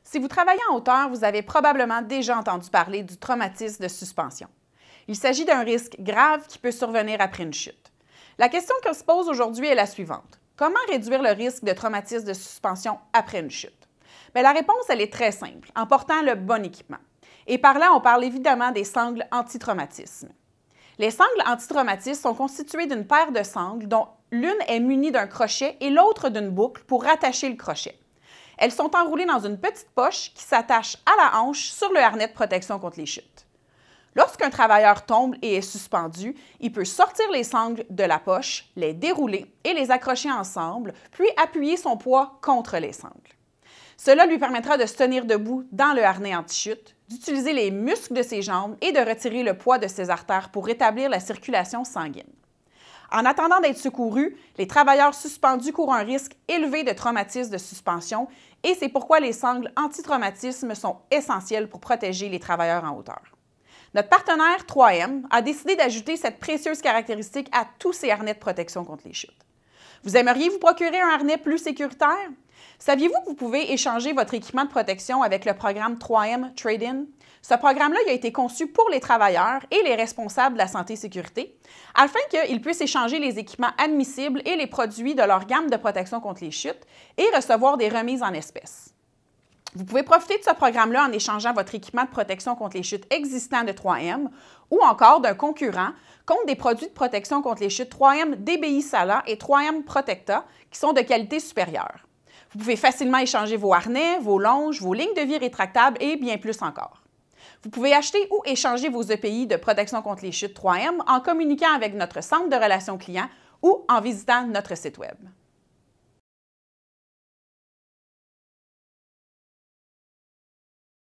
Si vous travaillez en hauteur, vous avez probablement déjà entendu parler du traumatisme de suspension. Il s'agit d'un risque grave qui peut survenir après une chute. La question qu'on se pose aujourd'hui est la suivante. Comment réduire le risque de traumatisme de suspension après une chute? Bien, la réponse, elle est très simple, en portant le bon équipement. Et par là, on parle évidemment des sangles anti-traumatisme. Les sangles anti-traumatisme sont constituées d'une paire de sangles dont l'une est munie d'un crochet et l'autre d'une boucle pour rattacher le crochet. Elles sont enroulées dans une petite poche qui s'attache à la hanche sur le harnais de protection contre les chutes. Lorsqu'un travailleur tombe et est suspendu, il peut sortir les sangles de la poche, les dérouler et les accrocher ensemble, puis appuyer son poids contre les sangles. Cela lui permettra de se tenir debout dans le harnais anti-chute, d'utiliser les muscles de ses jambes et de retirer le poids de ses artères pour rétablir la circulation sanguine. En attendant d'être secourus, les travailleurs suspendus courent un risque élevé de traumatisme de suspension et c'est pourquoi les sangles anti-traumatisme sont essentielles pour protéger les travailleurs en hauteur. Notre partenaire 3M a décidé d'ajouter cette précieuse caractéristique à tous ses harnais de protection contre les chutes. Vous aimeriez vous procurer un harnais plus sécuritaire? Saviez-vous que vous pouvez échanger votre équipement de protection avec le programme 3M Trade-in? Ce programme-là a été conçu pour les travailleurs et les responsables de la santé et sécurité afin qu'ils puissent échanger les équipements admissibles et les produits de leur gamme de protection contre les chutes et recevoir des remises en espèces. Vous pouvez profiter de ce programme-là en échangeant votre équipement de protection contre les chutes existant de 3M ou encore d'un concurrent contre des produits de protection contre les chutes 3M DBI Sala et 3M Protecta qui sont de qualité supérieure. Vous pouvez facilement échanger vos harnais, vos longes, vos lignes de vie rétractables et bien plus encore. Vous pouvez acheter ou échanger vos EPI de protection contre les chutes 3M en communiquant avec notre centre de relations clients ou en visitant notre site Web.